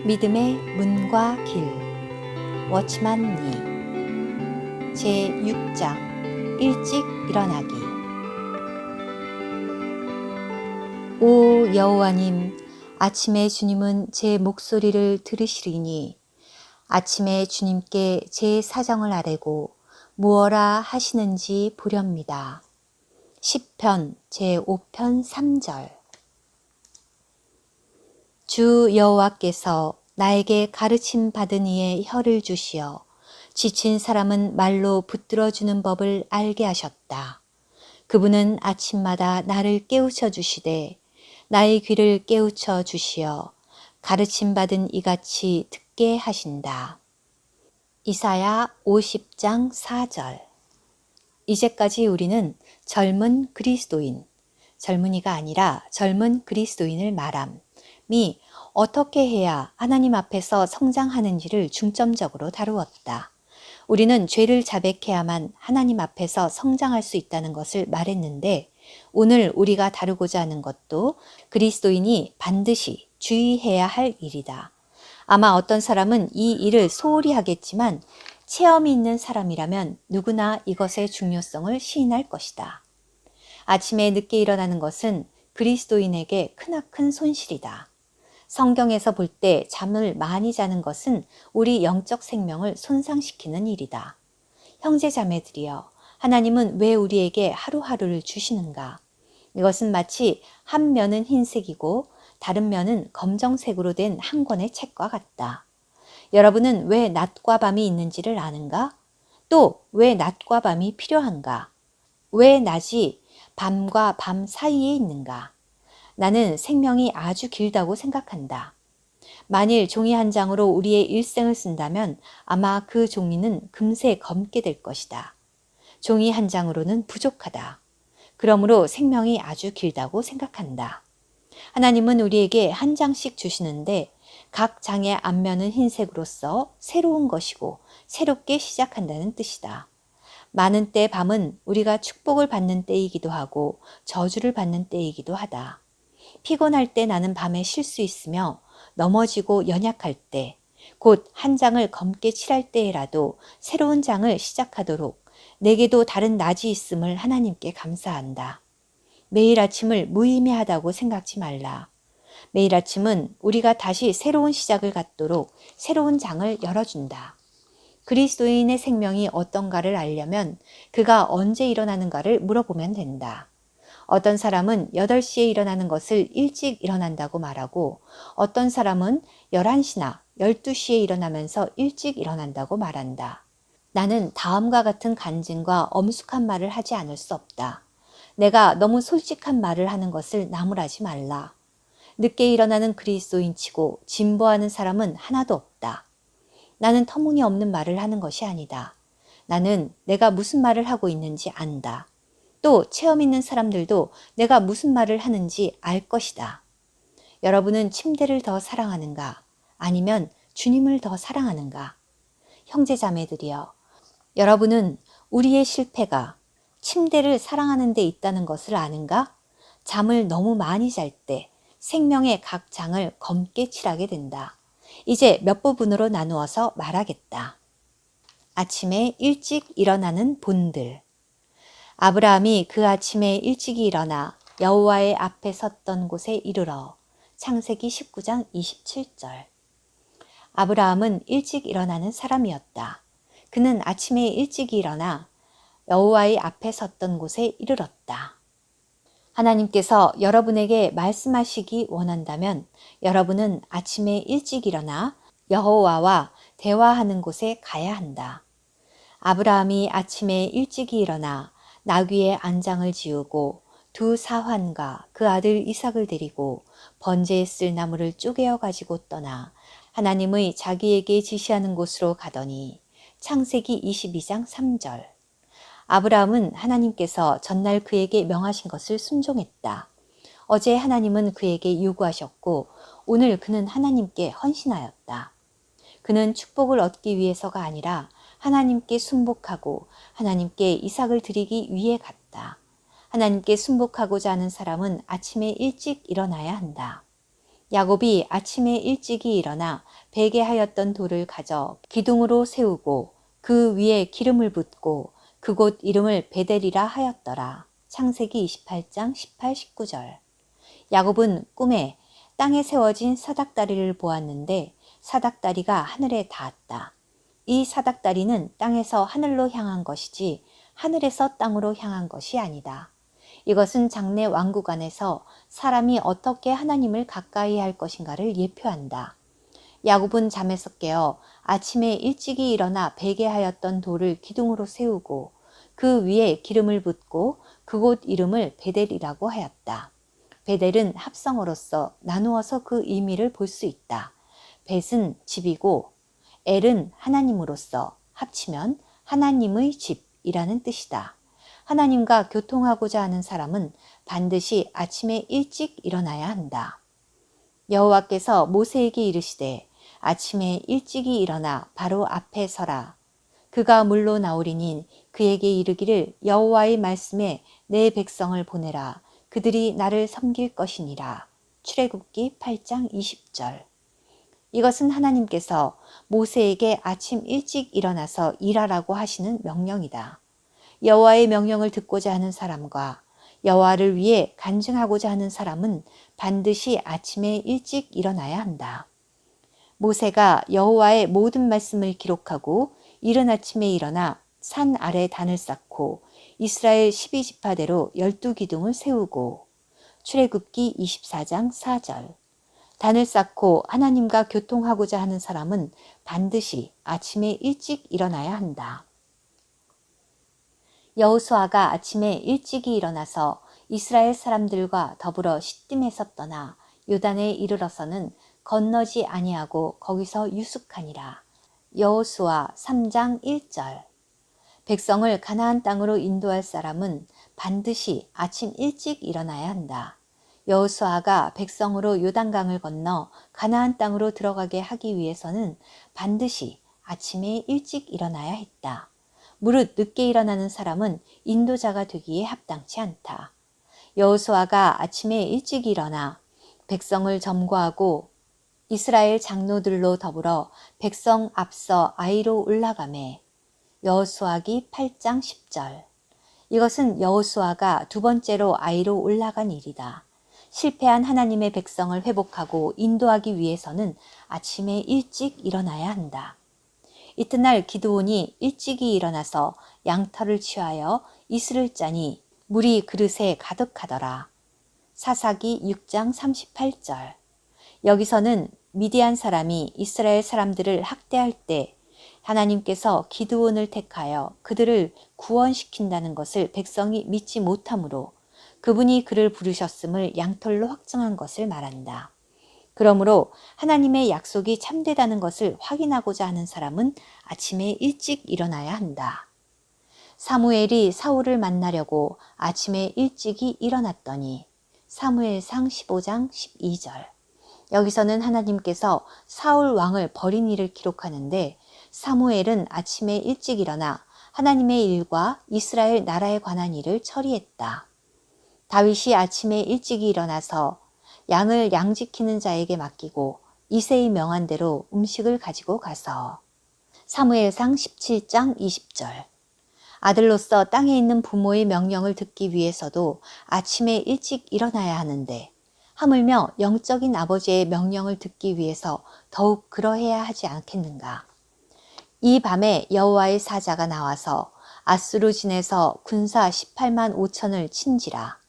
믿음의 문과 길 워치만 니 제6장 일찍 일어나기. 오 여호와님, 아침에 주님은 제 목소리를 들으시리니 아침에 주님께 제 사정을 아뢰고 무엇라 하시는지 보렵니다. 시편 제5편 3절. 주 여호와께서 나에게 가르침 받은 이의 혀를 주시어 지친 사람은 말로 붙들어주는 법을 알게 하셨다. 그분은 아침마다 나를 깨우쳐 주시되 나의 귀를 깨우쳐 주시어 가르침 받은 이같이 듣게 하신다. 이사야 50장 4절. 이제까지 우리는 젊은 그리스도인, 젊은이가 아니라 젊은 그리스도인을 말함이 어떻게 해야 하나님 앞에서 성장하는지를 중점적으로 다루었다. 우리는 죄를 자백해야만 하나님 앞에서 성장할 수 있다는 것을 말했는데, 오늘 우리가 다루고자 하는 것도 그리스도인이 반드시 주의해야 할 일이다. 아마 어떤 사람은 이 일을 소홀히 하겠지만 체험이 있는 사람이라면 누구나 이것의 중요성을 시인할 것이다. 아침에 늦게 일어나는 것은 그리스도인에게 크나큰 손실이다. 성경에서 볼 때 잠을 많이 자는 것은 우리 영적 생명을 손상시키는 일이다. 형제 자매들이여, 하나님은 왜 우리에게 하루하루를 주시는가? 이것은 마치 한 면은 흰색이고 다른 면은 검정색으로 된 한 권의 책과 같다. 여러분은 왜 낮과 밤이 있는지를 아는가? 또 왜 낮과 밤이 필요한가? 왜 낮이 밤과 밤 사이에 있는가? 나는 생명이 아주 길다고 생각한다. 만일 종이 한 장으로 우리의 일생을 쓴다면 아마 그 종이는 금세 검게 될 것이다. 종이 한 장으로는 부족하다. 그러므로 생명이 아주 길다고 생각한다. 하나님은 우리에게 한 장씩 주시는데 각 장의 앞면은 흰색으로서 새로운 것이고 새롭게 시작한다는 뜻이다. 많은 때 밤은 우리가 축복을 받는 때이기도 하고 저주를 받는 때이기도 하다. 피곤할 때 나는 밤에 쉴 수 있으며 넘어지고 연약할 때, 곧 한 장을 검게 칠할 때에라도 새로운 장을 시작하도록 내게도 다른 낮이 있음을 하나님께 감사한다. 매일 아침을 무의미하다고 생각지 말라. 매일 아침은 우리가 다시 새로운 시작을 갖도록 새로운 장을 열어준다. 그리스도인의 생명이 어떤가를 알려면 그가 언제 일어나는가를 물어보면 된다. 어떤 사람은 8시에 일어나는 것을 일찍 일어난다고 말하고 어떤 사람은 11시나 12시에 일어나면서 일찍 일어난다고 말한다. 나는 다음과 같은 간증과 엄숙한 말을 하지 않을 수 없다. 내가 너무 솔직한 말을 하는 것을 나무라지 말라. 늦게 일어나는 그리스도인치고 진보하는 사람은 하나도 없다. 나는 터무니없는 말을 하는 것이 아니다. 나는 내가 무슨 말을 하고 있는지 안다. 또 체험 있는 사람들도 내가 무슨 말을 하는지 알 것이다. 여러분은 침대를 더 사랑하는가? 아니면 주님을 더 사랑하는가? 형제 자매들이여, 여러분은 우리의 실패가 침대를 사랑하는 데 있다는 것을 아는가? 잠을 너무 많이 잘 때 생명의 각 장을 검게 칠하게 된다. 이제 몇 부분으로 나누어서 말하겠다. 아침에 일찍 일어나는 본들. 아브라함이 그 아침에 일찍이 일어나 여호와의 앞에 섰던 곳에 이르러. 창세기 19장 27절. 아브라함은 일찍 일어나는 사람이었다. 그는 아침에 일찍이 일어나 여호와의 앞에 섰던 곳에 이르렀다. 하나님께서 여러분에게 말씀하시기 원한다면 여러분은 아침에 일찍 일어나 여호와와 대화하는 곳에 가야 한다. 아브라함이 아침에 일찍이 일어나 나귀의 안장을 지우고 두 사환과 그 아들 이삭을 데리고 번제에 쓸 나무를 쪼개어 가지고 떠나 하나님의 자기에게 지시하는 곳으로 가더니 창세기 22장 3절. 아브라함은 하나님께서 전날 그에게 명하신 것을 순종했다. 어제 하나님은 그에게 요구하셨고 오늘 그는 하나님께 헌신하였다. 그는 축복을 얻기 위해서가 아니라 하나님께 순복하고 하나님께 이삭을 드리기 위해 갔다. 하나님께 순복하고자 하는 사람은 아침에 일찍 일어나야 한다. 야곱이 아침에 일찍이 일어나 베개하였던 돌을 가져 기둥으로 세우고 그 위에 기름을 붓고 그곳 이름을 베델이라 하였더라. 창세기 28장 18, 19절. 야곱은 꿈에 땅에 세워진 사닥다리를 보았는데 사닥다리가 하늘에 닿았다. 이 사닥다리는 땅에서 하늘로 향한 것이지 하늘에서 땅으로 향한 것이 아니다. 이것은 장래 왕국 안에서 사람이 어떻게 하나님을 가까이 할 것인가를 예표한다. 야곱은 잠에서 깨어 아침에 일찍이 일어나 베개하였던 돌을 기둥으로 세우고 그 위에 기름을 붓고 그곳 이름을 베델이라고 하였다. 베델은 합성어로서 나누어서 그 의미를 볼 수 있다. 벳은 집이고 엘은 하나님으로서 합치면 하나님의 집이라는 뜻이다. 하나님과 교통하고자 하는 사람은 반드시 아침에 일찍 일어나야 한다. 여호와께서 모세에게 이르시되 아침에 일찍이 일어나 바로 앞에 서라. 그가 물로 나오리니 그에게 이르기를 여호와의 말씀에 내 백성을 보내라. 그들이 나를 섬길 것이니라. 출애굽기 8장 20절. 이것은 하나님께서 모세에게 아침 일찍 일어나서 일하라고 하시는 명령이다. 여호와의 명령을 듣고자 하는 사람과 여호와를 위해 간증하고자 하는 사람은 반드시 아침에 일찍 일어나야 한다. 모세가 여호와의 모든 말씀을 기록하고 이른 아침에 일어나 산 아래 단을 쌓고 이스라엘 12지파대로 12기둥을 세우고 출애굽기 24장 4절. 단을 쌓고 하나님과 교통하고자 하는 사람은 반드시 아침에 일찍 일어나야 한다. 여호수아가 아침에 일찍이 일어나서 이스라엘 사람들과 더불어 시딤에서 떠나 요단에 이르러서는 건너지 아니하고 거기서 유숙하니라. 여호수아 3장 1절. 백성을 가나안 땅으로 인도할 사람은 반드시 아침 일찍 일어나야 한다. 여호수아가 백성으로 요단강을 건너 가나안 땅으로 들어가게 하기 위해서는 반드시 아침에 일찍 일어나야 했다. 무릇 늦게 일어나는 사람은 인도자가 되기에 합당치 않다. 여호수아가 아침에 일찍 일어나 백성을 점거하고 이스라엘 장로들로 더불어 백성 앞서 아이로 올라가매. 여호수아기 8장 10절. 이것은 여호수아가 두 번째로 아이로 올라간 일이다. 실패한 하나님의 백성을 회복하고 인도하기 위해서는 아침에 일찍 일어나야 한다. 이튿날 기드온이 일찍이 일어나서 양털을 취하여 이슬을 짜니 물이 그릇에 가득하더라. 사사기 6장 38절. 여기서는 미디안 사람이 이스라엘 사람들을 학대할 때 하나님께서 기드온을 택하여 그들을 구원시킨다는 것을 백성이 믿지 못하므로 그분이 그를 부르셨음을 양털로 확증한 것을 말한다. 그러므로 하나님의 약속이 참되다는 것을 확인하고자 하는 사람은 아침에 일찍 일어나야 한다. 사무엘이 사울을 만나려고 아침에 일찍이 일어났더니 사무엘상 15장 12절. 여기서는 하나님께서 사울 왕을 버린 일을 기록하는데 사무엘은 아침에 일찍 일어나 하나님의 일과 이스라엘 나라에 관한 일을 처리했다. 다윗이 아침에 일찍이 일어나서 양을 양지키는 자에게 맡기고 이새의 명한 대로 음식을 가지고 가서 사무엘상 17장 20절. 아들로서 땅에 있는 부모의 명령을 듣기 위해서도 아침에 일찍 일어나야 하는데 하물며 영적인 아버지의 명령을 듣기 위해서 더욱 그러해야 하지 않겠는가. 이 밤에 여호와의 사자가 나와서 아수르 진에서 군사 18만 5천을 친지라.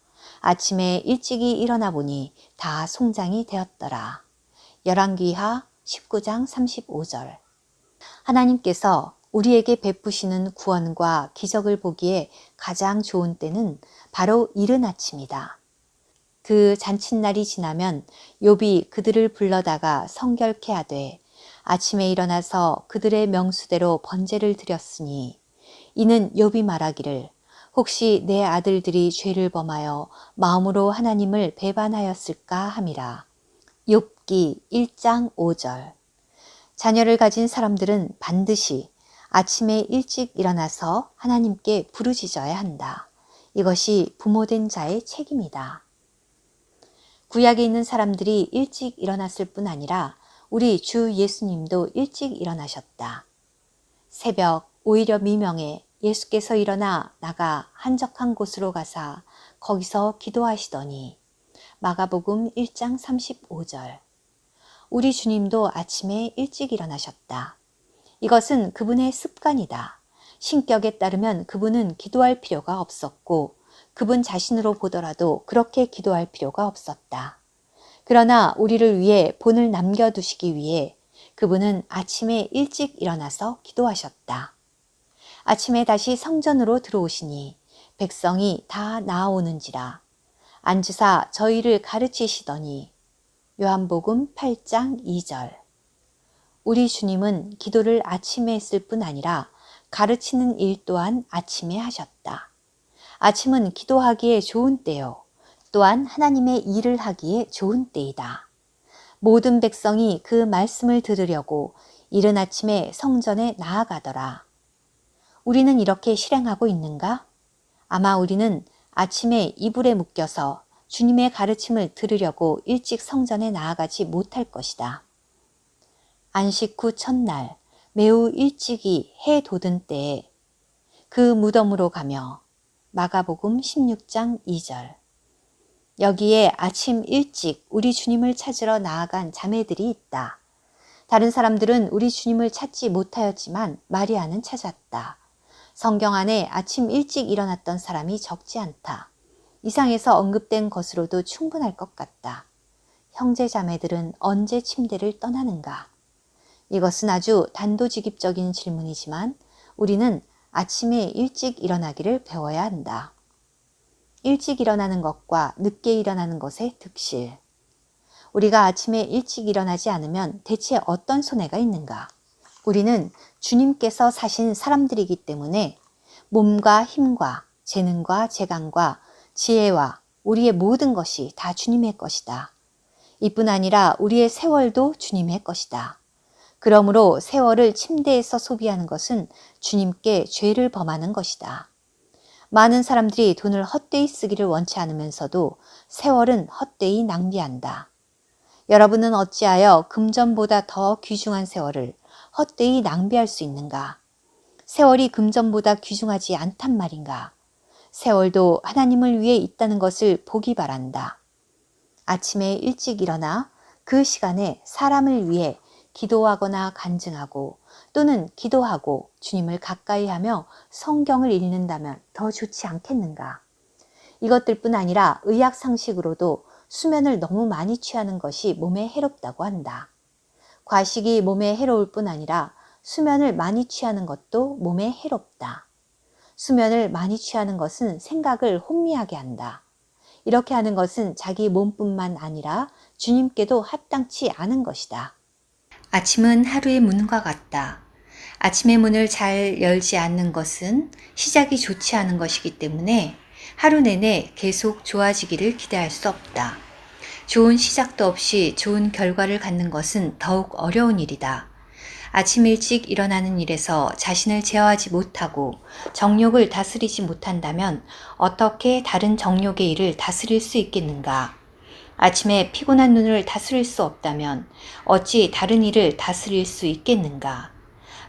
아침에 일찍이 일어나 보니 다 송장이 되었더라. 열왕기하 19장 35절. 하나님께서 우리에게 베푸시는 구원과 기적을 보기에 가장 좋은 때는 바로 이른 아침이다. 그 잔칫날이 지나면 욥이 그들을 불러다가 성결케 하되 아침에 일어나서 그들의 명수대로 번제를 드렸으니 이는 욥이 말하기를 혹시 내 아들들이 죄를 범하여 마음으로 하나님을 배반하였을까 함이라. 욥기 1장 5절. 자녀를 가진 사람들은 반드시 아침에 일찍 일어나서 하나님께 부르짖어야 한다. 이것이 부모된 자의 책임이다. 구약에 있는 사람들이 일찍 일어났을 뿐 아니라 우리 주 예수님도 일찍 일어나셨다. 새벽 오히려 미명에 예수께서 일어나 나가 한적한 곳으로 가사 거기서 기도하시더니 마가복음 1장 35절. 우리 주님도 아침에 일찍 일어나셨다. 이것은 그분의 습관이다. 신격에 따르면 그분은 기도할 필요가 없었고 그분 자신으로 보더라도 그렇게 기도할 필요가 없었다. 그러나 우리를 위해 본을 남겨두시기 위해 그분은 아침에 일찍 일어나서 기도하셨다. 아침에 다시 성전으로 들어오시니 백성이 다 나아오는지라 앉으사 저희를 가르치시더니 요한복음 8장 2절. 우리 주님은 기도를 아침에 했을 뿐 아니라 가르치는 일 또한 아침에 하셨다. 아침은 기도하기에 좋은 때요. 또한 하나님의 일을 하기에 좋은 때이다. 모든 백성이 그 말씀을 들으려고 이른 아침에 성전에 나아가더라. 우리는 이렇게 실행하고 있는가? 아마 우리는 아침에 이불에 묶여서 주님의 가르침을 들으려고 일찍 성전에 나아가지 못할 것이다. 안식 후 첫날 매우 일찍이 해 돋은 때에 그 무덤으로 가며 마가복음 16장 2절. 여기에 아침 일찍 우리 주님을 찾으러 나아간 자매들이 있다. 다른 사람들은 우리 주님을 찾지 못하였지만 마리아는 찾았다. 성경 안에 아침 일찍 일어났던 사람이 적지 않다. 이상에서 언급된 것으로도 충분할 것 같다. 형제 자매들은 언제 침대를 떠나는가? 이것은 아주 단도직입적인 질문이지만 우리는 아침에 일찍 일어나기를 배워야 한다. 일찍 일어나는 것과 늦게 일어나는 것의 득실. 우리가 아침에 일찍 일어나지 않으면 대체 어떤 손해가 있는가? 우리는 주님께서 사신 사람들이기 때문에 몸과 힘과 재능과 재간과 지혜와 우리의 모든 것이 다 주님의 것이다. 이뿐 아니라 우리의 세월도 주님의 것이다. 그러므로 세월을 침대에서 소비하는 것은 주님께 죄를 범하는 것이다. 많은 사람들이 돈을 헛되이 쓰기를 원치 않으면서도 세월은 헛되이 낭비한다. 여러분은 어찌하여 금전보다 더 귀중한 세월을 헛되이 낭비할 수 있는가? 세월이 금전보다 귀중하지 않단 말인가? 세월도 하나님을 위해 있다는 것을 보기 바란다. 아침에 일찍 일어나 그 시간에 사람을 위해 기도하거나 간증하고 또는 기도하고 주님을 가까이 하며 성경을 읽는다면 더 좋지 않겠는가? 이것들뿐 아니라 의학 상식으로도 수면을 너무 많이 취하는 것이 몸에 해롭다고 한다. 과식이 몸에 해로울 뿐 아니라 수면을 많이 취하는 것도 몸에 해롭다. 수면을 많이 취하는 것은 생각을 혼미하게 한다. 이렇게 하는 것은 자기 몸뿐만 아니라 주님께도 합당치 않은 것이다. 아침은 하루의 문과 같다. 아침의 문을 잘 열지 않는 것은 시작이 좋지 않은 것이기 때문에 하루 내내 계속 좋아지기를 기대할 수 없다. 좋은 시작도 없이 좋은 결과를 갖는 것은 더욱 어려운 일이다. 아침 일찍 일어나는 일에서 자신을 제어하지 못하고 정욕을 다스리지 못한다면 어떻게 다른 정욕의 일을 다스릴 수 있겠는가? 아침에 피곤한 눈을 다스릴 수 없다면 어찌 다른 일을 다스릴 수 있겠는가?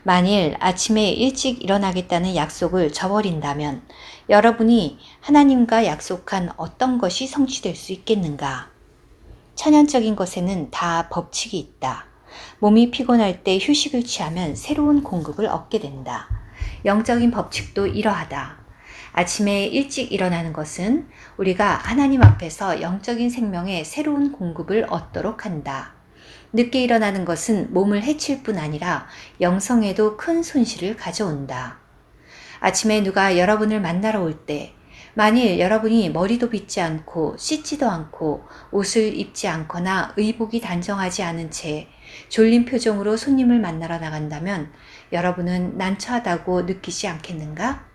만일 아침에 일찍 일어나겠다는 약속을 저버린다면 여러분이 하나님과 약속한 어떤 것이 성취될 수 있겠는가? 천연적인 것에는 다 법칙이 있다. 몸이 피곤할 때 휴식을 취하면 새로운 공급을 얻게 된다. 영적인 법칙도 이러하다. 아침에 일찍 일어나는 것은 우리가 하나님 앞에서 영적인 생명의 새로운 공급을 얻도록 한다. 늦게 일어나는 것은 몸을 해칠 뿐 아니라 영성에도 큰 손실을 가져온다. 아침에 누가 여러분을 만나러 올 때 만일 여러분이 머리도 빗지 않고 씻지도 않고 옷을 입지 않거나 의복이 단정하지 않은 채 졸린 표정으로 손님을 만나러 나간다면 여러분은 난처하다고 느끼지 않겠는가?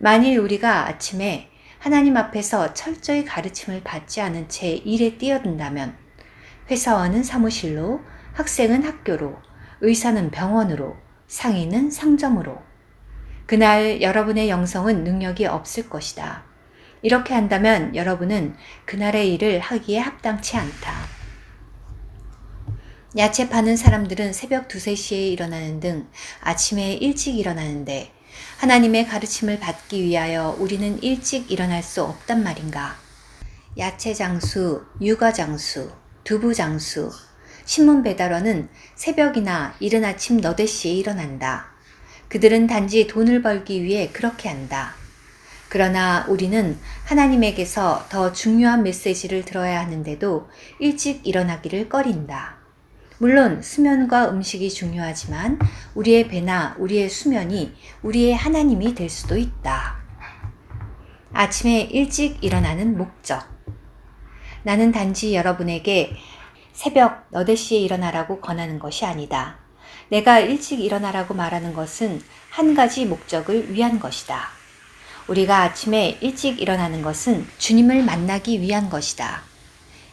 만일 우리가 아침에 하나님 앞에서 철저히 가르침을 받지 않은 채 일에 뛰어든다면 회사원은 사무실로, 학생은 학교로, 의사는 병원으로, 상인은 상점으로 그날 여러분의 영성은 능력이 없을 것이다. 이렇게 한다면 여러분은 그날의 일을 하기에 합당치 않다. 야채 파는 사람들은 새벽 2, 3시에 일어나는 등 아침에 일찍 일어나는데 하나님의 가르침을 받기 위하여 우리는 일찍 일어날 수 없단 말인가? 야채 장수, 육아 장수, 두부 장수, 신문 배달원은 새벽이나 이른 아침 너댓 시에 일어난다. 그들은 단지 돈을 벌기 위해 그렇게 한다. 그러나 우리는 하나님에게서 더 중요한 메시지를 들어야 하는데도 일찍 일어나기를 꺼린다. 물론 수면과 음식이 중요하지만 우리의 배나 우리의 수면이 우리의 하나님이 될 수도 있다. 아침에 일찍 일어나는 목적. 나는 단지 여러분에게 새벽 너댓 시에 일어나라고 권하는 것이 아니다. 내가 일찍 일어나라고 말하는 것은 한 가지 목적을 위한 것이다. 우리가 아침에 일찍 일어나는 것은 주님을 만나기 위한 것이다.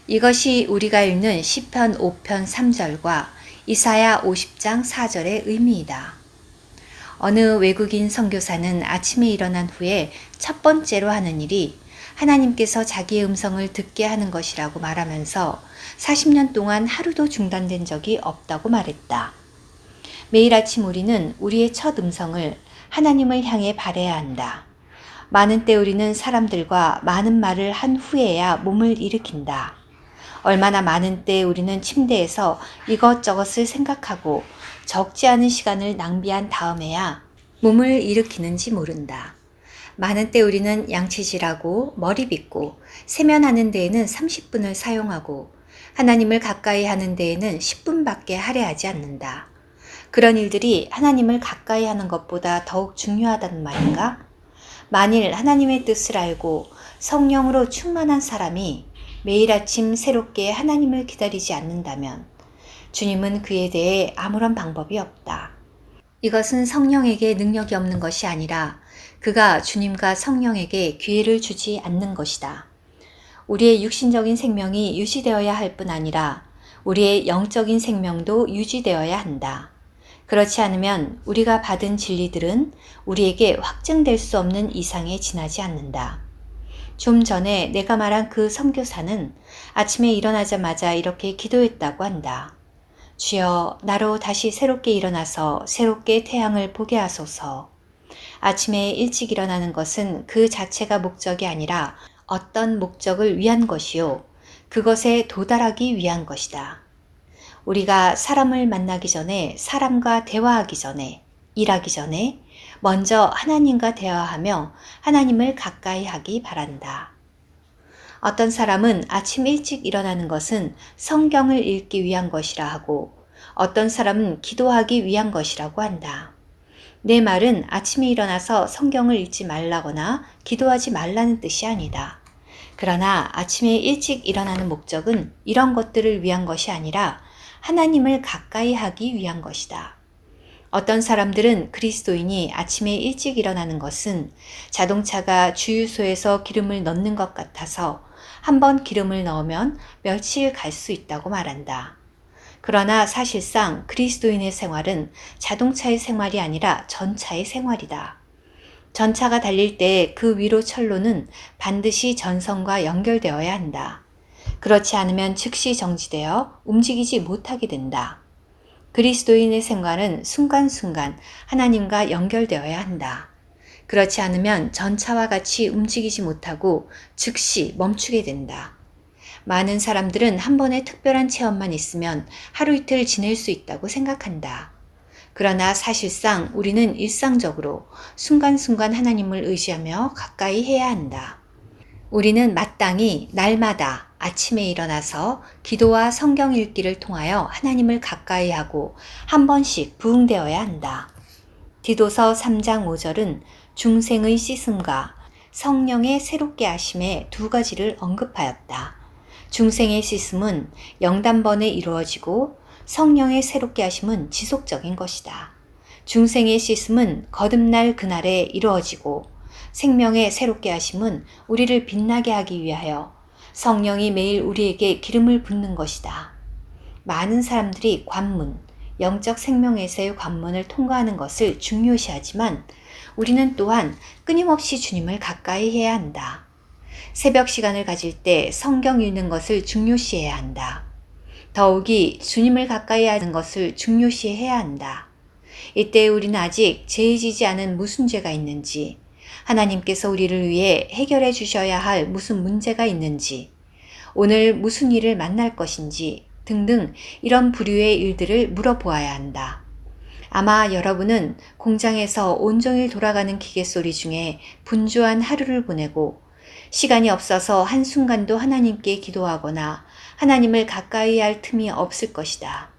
이것이 우리가 읽는 시편 5편 3절과 이사야 50장 4절의 의미이다. 어느 외국인 선교사는 아침에 일어난 후에 첫 번째로 하는 일이 하나님께서 자기의 음성을 듣게 하는 것이라고 말하면서 40년 동안 하루도 중단된 적이 없다고 말했다. 매일 아침 우리는 우리의 첫 음성을 하나님을 향해 바라야 한다. 많은 때 우리는 사람들과 많은 말을 한 후에야 몸을 일으킨다. 얼마나 많은 때 우리는 침대에서 이것저것을 생각하고 적지 않은 시간을 낭비한 다음에야 몸을 일으키는지 모른다. 많은 때 우리는 양치질하고 머리 빗고 세면하는 데에는 30분을 사용하고 하나님을 가까이 하는 데에는 10분밖에 할애하지 않는다. 그런 일들이 하나님을 가까이 하는 것보다 더욱 중요하다는 말인가? 만일 하나님의 뜻을 알고 성령으로 충만한 사람이 매일 아침 새롭게 하나님을 기다리지 않는다면 주님은 그에 대해 아무런 방법이 없다. 이것은 성령에게 능력이 없는 것이 아니라 그가 주님과 성령에게 기회를 주지 않는 것이다. 우리의 육신적인 생명이 유지되어야 할 뿐 아니라 우리의 영적인 생명도 유지되어야 한다. 그렇지 않으면 우리가 받은 진리들은 우리에게 확증될 수 없는 이상에 지나지 않는다. 좀 전에 내가 말한 그 선교사는 아침에 일어나자마자 이렇게 기도했다고 한다. 주여, 나로 다시 새롭게 일어나서 새롭게 태양을 보게 하소서. 아침에 일찍 일어나는 것은 그 자체가 목적이 아니라 어떤 목적을 위한 것이요. 그것에 도달하기 위한 것이다. 우리가 사람을 만나기 전에, 사람과 대화하기 전에, 일하기 전에 먼저 하나님과 대화하며 하나님을 가까이 하기 바란다. 어떤 사람은 아침 일찍 일어나는 것은 성경을 읽기 위한 것이라 하고 어떤 사람은 기도하기 위한 것이라고 한다. 내 말은 아침에 일어나서 성경을 읽지 말라거나 기도하지 말라는 뜻이 아니다. 그러나 아침에 일찍 일어나는 목적은 이런 것들을 위한 것이 아니라 하나님을 가까이 하기 위한 것이다. 어떤 사람들은 그리스도인이 아침에 일찍 일어나는 것은 자동차가 주유소에서 기름을 넣는 것 같아서 한번 기름을 넣으면 며칠 갈 수 있다고 말한다. 그러나 사실상 그리스도인의 생활은 자동차의 생활이 아니라 전차의 생활이다. 전차가 달릴 때 그 위로 철로는 반드시 전선과 연결되어야 한다. 그렇지 않으면 즉시 정지되어 움직이지 못하게 된다. 그리스도인의 생활은 순간순간 하나님과 연결되어야 한다. 그렇지 않으면 전차와 같이 움직이지 못하고 즉시 멈추게 된다. 많은 사람들은 한 번의 특별한 체험만 있으면 하루 이틀 지낼 수 있다고 생각한다. 그러나 사실상 우리는 일상적으로 순간순간 하나님을 의지하며 가까이 해야 한다. 우리는 마땅히 날마다 아침에 일어나서 기도와 성경 읽기를 통하여 하나님을 가까이 하고 한 번씩 부응되어야 한다. 디도서 3장 5절은 중생의 씻음과 성령의 새롭게 하심의 두 가지를 언급하였다. 중생의 씻음은 영단번에 이루어지고 성령의 새롭게 하심은 지속적인 것이다. 중생의 씻음은 거듭날 그날에 이루어지고 생명의 새롭게 하심은 우리를 빛나게 하기 위하여 성령이 매일 우리에게 기름을 붓는 것이다. 많은 사람들이 관문, 영적 생명에서의 관문을 통과하는 것을 중요시하지만 우리는 또한 끊임없이 주님을 가까이 해야 한다. 새벽 시간을 가질 때 성경 읽는 것을 중요시해야 한다. 더욱이 주님을 가까이 하는 것을 중요시해야 한다. 이때 우리는 아직 죄지지 않은 무슨 죄가 있는지, 하나님께서 우리를 위해 해결해 주셔야 할 무슨 문제가 있는지, 오늘 무슨 일을 만날 것인지 등등 이런 부류의 일들을 물어보아야 한다. 아마 여러분은 공장에서 온종일 돌아가는 기계 소리 중에 분주한 하루를 보내고 시간이 없어서 한순간도 하나님께 기도하거나 하나님을 가까이 할 틈이 없을 것이다.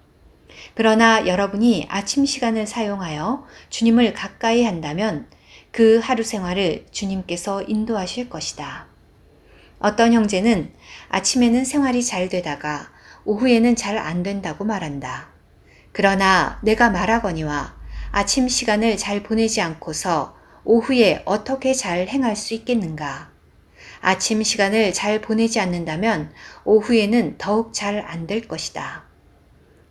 그러나 여러분이 아침 시간을 사용하여 주님을 가까이 한다면 그 하루 생활을 주님께서 인도하실 것이다. 어떤 형제는 아침에는 생활이 잘 되다가 오후에는 잘 안 된다고 말한다. 그러나 내가 말하거니와 아침 시간을 잘 보내지 않고서 오후에 어떻게 잘 행할 수 있겠는가? 아침 시간을 잘 보내지 않는다면 오후에는 더욱 잘 안 될 것이다.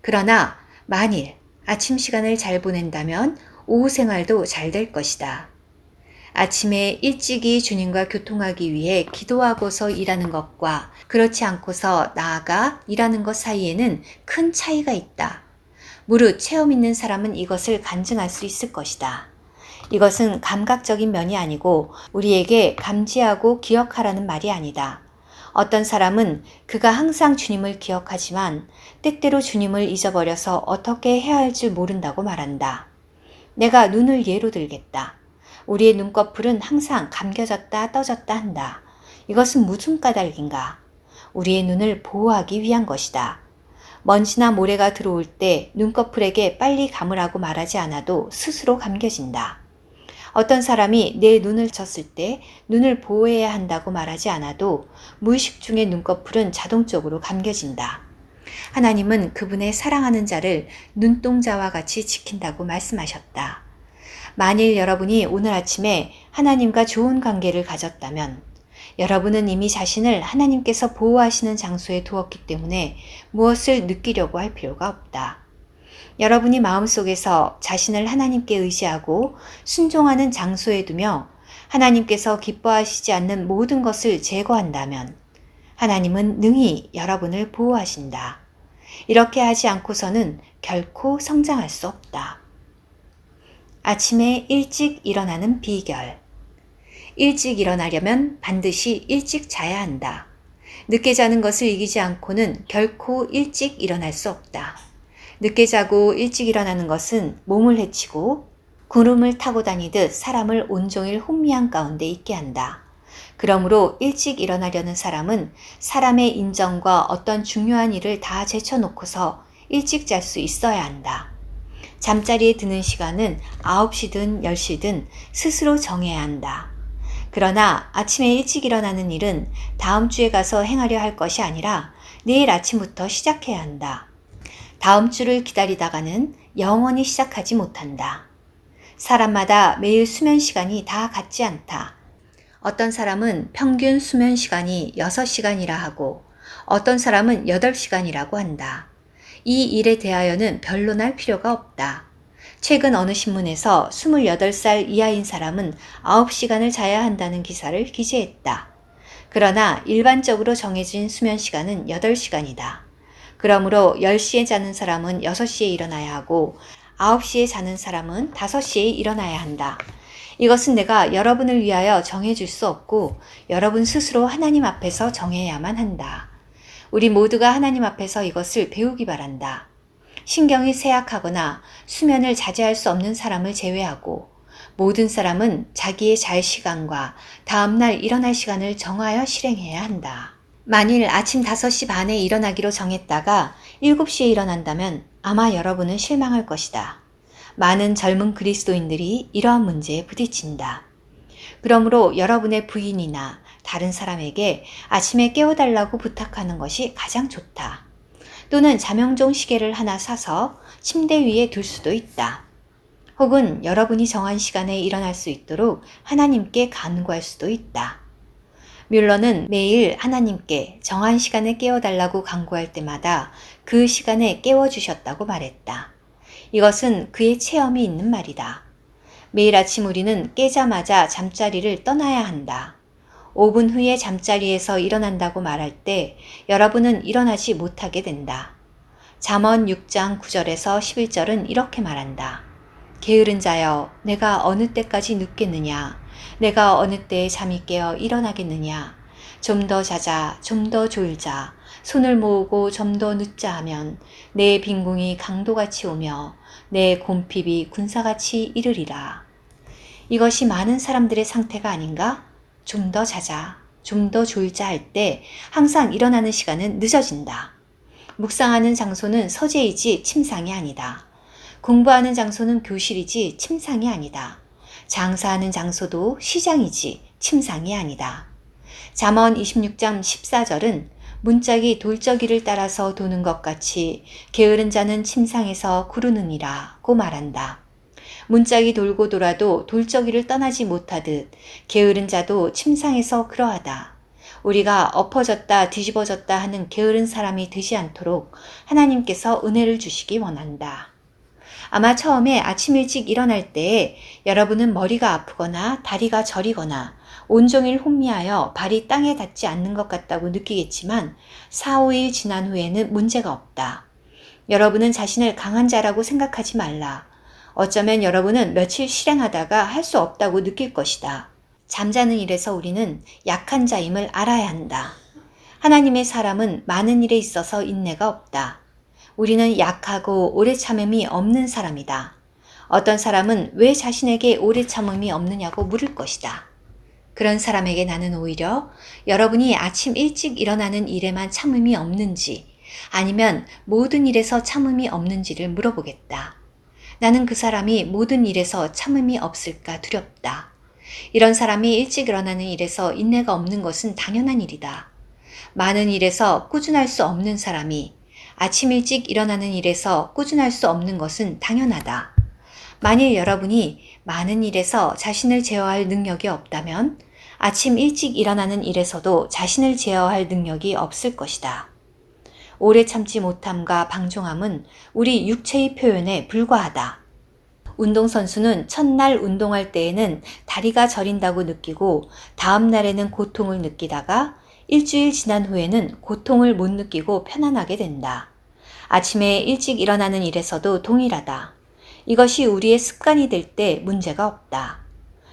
그러나 만일 아침 시간을 잘 보낸다면 오후 생활도 잘 될 것이다. 아침에 일찍이 주님과 교통하기 위해 기도하고서 일하는 것과 그렇지 않고서 나아가 일하는 것 사이에는 큰 차이가 있다. 무릇 체험 있는 사람은 이것을 간증할 수 있을 것이다. 이것은 감각적인 면이 아니고 우리에게 감지하고 기억하라는 말이 아니다. 어떤 사람은 그가 항상 주님을 기억하지만 때때로 주님을 잊어버려서 어떻게 해야 할 줄 모른다고 말한다. 내가 눈을 예로 들겠다. 우리의 눈꺼풀은 항상 감겨졌다 떠졌다 한다. 이것은 무슨 까닭인가? 우리의 눈을 보호하기 위한 것이다. 먼지나 모래가 들어올 때 눈꺼풀에게 빨리 감으라고 말하지 않아도 스스로 감겨진다. 어떤 사람이 내 눈을 쳤을 때 눈을 보호해야 한다고 말하지 않아도 무의식 중에 눈꺼풀은 자동적으로 감겨진다. 하나님은 그분의 사랑하는 자를 눈동자와 같이 지킨다고 말씀하셨다. 만일 여러분이 오늘 아침에 하나님과 좋은 관계를 가졌다면 여러분은 이미 자신을 하나님께서 보호하시는 장소에 두었기 때문에 무엇을 느끼려고 할 필요가 없다. 여러분이 마음속에서 자신을 하나님께 의지하고 순종하는 장소에 두며 하나님께서 기뻐하시지 않는 모든 것을 제거한다면 하나님은 능히 여러분을 보호하신다. 이렇게 하지 않고서는 결코 성장할 수 없다. 아침에 일찍 일어나는 비결. 일찍 일어나려면 반드시 일찍 자야 한다. 늦게 자는 것을 이기지 않고는 결코 일찍 일어날 수 없다. 늦게 자고 일찍 일어나는 것은 몸을 해치고 구름을 타고 다니듯 사람을 온종일 혼미한 가운데 있게 한다. 그러므로 일찍 일어나려는 사람은 사람의 인정과 어떤 중요한 일을 다 제쳐놓고서 일찍 잘 수 있어야 한다. 잠자리에 드는 시간은 9시든 10시든 스스로 정해야 한다. 그러나 아침에 일찍 일어나는 일은 다음 주에 가서 행하려 할 것이 아니라 내일 아침부터 시작해야 한다. 다음 주를 기다리다가는 영원히 시작하지 못한다. 사람마다 매일 수면 시간이 다 같지 않다. 어떤 사람은 평균 수면 시간이 6시간이라 하고 어떤 사람은 8시간이라고 한다. 이 일에 대하여는 변론할 필요가 없다. 최근 어느 신문에서 28살 이하인 사람은 9시간을 자야 한다는 기사를 기재했다. 그러나 일반적으로 정해진 수면 시간은 8시간이다. 그러므로 10시에 자는 사람은 6시에 일어나야 하고 9시에 자는 사람은 5시에 일어나야 한다. 이것은 내가 여러분을 위하여 정해줄 수 없고 여러분 스스로 하나님 앞에서 정해야만 한다. 우리 모두가 하나님 앞에서 이것을 배우기 바란다. 신경이 쇠약하거나 수면을 자제할 수 없는 사람을 제외하고 모든 사람은 자기의 잘 시간과 다음날 일어날 시간을 정하여 실행해야 한다. 만일 아침 5시 반에 일어나기로 정했다가 7시에 일어난다면 아마 여러분은 실망할 것이다. 많은 젊은 그리스도인들이 이러한 문제에 부딪힌다. 그러므로 여러분의 부인이나 다른 사람에게 아침에 깨워달라고 부탁하는 것이 가장 좋다. 또는 자명종 시계를 하나 사서 침대 위에 둘 수도 있다. 혹은 여러분이 정한 시간에 일어날 수 있도록 하나님께 간구할 수도 있다. 뮬러는 매일 하나님께 정한 시간에 깨워달라고 간구할 때마다 그 시간에 깨워주셨다고 말했다. 이것은 그의 체험이 있는 말이다. 매일 아침 우리는 깨자마자 잠자리를 떠나야 한다. 5분 후에 잠자리에서 일어난다고 말할 때 여러분은 일어나지 못하게 된다. 잠언 6장 9절에서 11절은 이렇게 말한다. 게으른 자여, 내가 어느 때까지 눕겠느냐? 내가 어느 때에 잠이 깨어 일어나겠느냐? 좀 더 자자, 좀 더 졸자, 손을 모으고 좀 더 눕자 하면 내 빈궁이 강도같이 오며 내 곰핍이 군사같이 이르리라. 이것이 많은 사람들의 상태가 아닌가? 좀 더 자자, 좀 더 졸자 할 때 항상 일어나는 시간은 늦어진다. 묵상하는 장소는 서재이지 침상이 아니다. 공부하는 장소는 교실이지 침상이 아니다. 장사하는 장소도 시장이지 침상이 아니다. 잠언 26장 14절은 문짝이 돌적이를 따라서 도는 것 같이 게으른 자는 침상에서 구르느니라고 말한다. 문짝이 돌고 돌아도 돌적이를 떠나지 못하듯 게으른 자도 침상에서 그러하다. 우리가 엎어졌다 뒤집어졌다 하는 게으른 사람이 되지 않도록 하나님께서 은혜를 주시기 원한다. 아마 처음에 아침 일찍 일어날 때에 여러분은 머리가 아프거나 다리가 저리거나 온종일 혼미하여 발이 땅에 닿지 않는 것 같다고 느끼겠지만 4, 5일 지난 후에는 문제가 없다. 여러분은 자신을 강한 자라고 생각하지 말라. 어쩌면 여러분은 며칠 실행하다가 할 수 없다고 느낄 것이다. 잠자는 일에서 우리는 약한 자임을 알아야 한다. 하나님의 사람은 많은 일에 있어서 인내가 없다. 우리는 약하고 오래 참음이 없는 사람이다. 어떤 사람은 왜 자신에게 오래 참음이 없느냐고 물을 것이다. 그런 사람에게 나는 오히려 여러분이 아침 일찍 일어나는 일에만 참음이 없는지 아니면 모든 일에서 참음이 없는지를 물어보겠다. 나는 그 사람이 모든 일에서 참음이 없을까 두렵다. 이런 사람이 일찍 일어나는 일에서 인내가 없는 것은 당연한 일이다. 많은 일에서 꾸준할 수 없는 사람이 아침 일찍 일어나는 일에서 꾸준할 수 없는 것은 당연하다. 만일 여러분이 많은 일에서 자신을 제어할 능력이 없다면 아침 일찍 일어나는 일에서도 자신을 제어할 능력이 없을 것이다. 오래 참지 못함과 방종함은 우리 육체의 표현에 불과하다. 운동선수는 첫날 운동할 때에는 다리가 저린다고 느끼고 다음 날에는 고통을 느끼다가 일주일 지난 후에는 고통을 못 느끼고 편안하게 된다. 아침에 일찍 일어나는 일에서도 동일하다. 이것이 우리의 습관이 될 때 문제가 없다.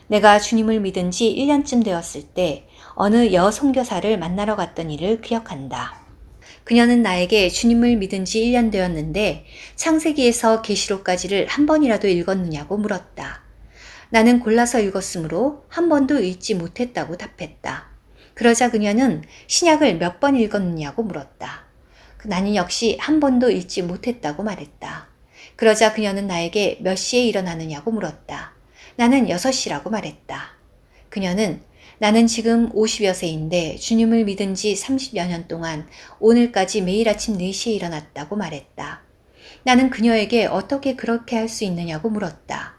내가 주님을 믿은 지 1년쯤 되었을 때 어느 여선교사를 만나러 갔던 일을 기억한다. 그녀는 나에게 주님을 믿은 지 1년 되었는데 창세기에서 계시록까지를 한 번이라도 읽었느냐고 물었다. 나는 골라서 읽었으므로 한 번도 읽지 못했다고 답했다. 그러자 그녀는 신약을 몇 번 읽었느냐고 물었다. 나는 역시 한 번도 읽지 못했다고 말했다. 그러자 그녀는 나에게 몇 시에 일어나느냐고 물었다. 나는 6시라고 말했다. 그녀는 나는 지금 50여 세인데 주님을 믿은 지 30여 년 동안 오늘까지 매일 아침 4시에 일어났다고 말했다. 나는 그녀에게 어떻게 그렇게 할 수 있느냐고 물었다.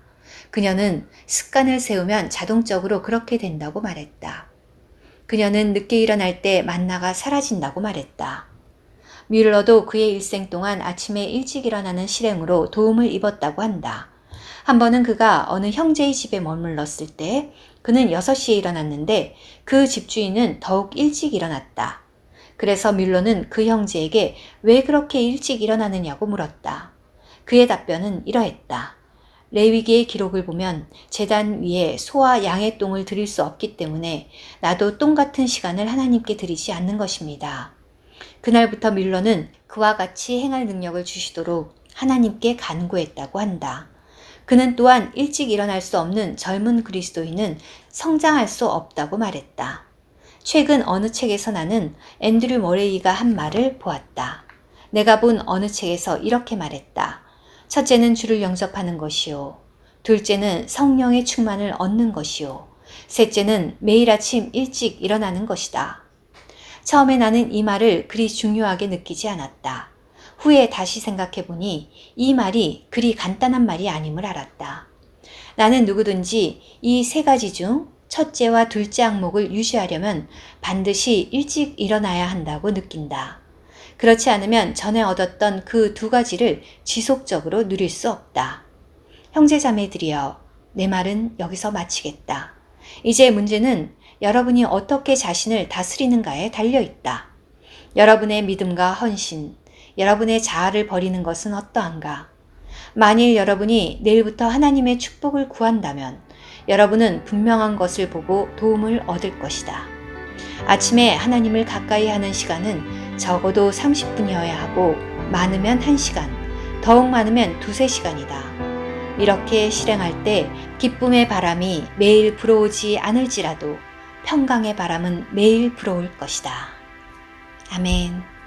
그녀는 습관을 세우면 자동적으로 그렇게 된다고 말했다. 그녀는 늦게 일어날 때 만나가 사라진다고 말했다. 뮬러도 그의 일생 동안 아침에 일찍 일어나는 실행으로 도움을 입었다고 한다. 한 번은 그가 어느 형제의 집에 머물렀을 때 그는 6시에 일어났는데 그 집주인은 더욱 일찍 일어났다. 그래서 뮬러는 그 형제에게 왜 그렇게 일찍 일어나느냐고 물었다. 그의 답변은 이러했다. 레위기의 기록을 보면 제단 위에 소와 양의 똥을 드릴 수 없기 때문에 나도 똥 같은 시간을 하나님께 드리지 않는 것입니다. 그날부터 뮬러는 그와 같이 행할 능력을 주시도록 하나님께 간구했다고 한다. 그는 또한 일찍 일어날 수 없는 젊은 그리스도인은 성장할 수 없다고 말했다. 최근 어느 책에서 나는 앤드류 머레이가 한 말을 보았다. 내가 본 어느 책에서 이렇게 말했다. 첫째는 주를 영접하는 것이요. 둘째는 성령의 충만을 얻는 것이요. 셋째는 매일 아침 일찍 일어나는 것이다. 처음에 나는 이 말을 그리 중요하게 느끼지 않았다. 후에 다시 생각해보니 이 말이 그리 간단한 말이 아님을 알았다. 나는 누구든지 이 3가지 중 첫째와 둘째 항목을 유지하려면 반드시 일찍 일어나야 한다고 느낀다. 그렇지 않으면 전에 얻었던 그 2가지를 지속적으로 누릴 수 없다. 형제자매들이여, 내 말은 여기서 마치겠다. 이제 문제는 여러분이 어떻게 자신을 다스리는가에 달려 있다. 여러분의 믿음과 헌신, 여러분의 자아를 버리는 것은 어떠한가? 만일 여러분이 내일부터 하나님의 축복을 구한다면 여러분은 분명한 것을 보고 도움을 얻을 것이다. 아침에 하나님을 가까이 하는 시간은 적어도 30분이어야 하고 많으면 1시간, 더욱 많으면 2~3시간이다. 이렇게 실행할 때 기쁨의 바람이 매일 불어오지 않을지라도 평강의 바람은 매일 불어올 것이다. 아멘.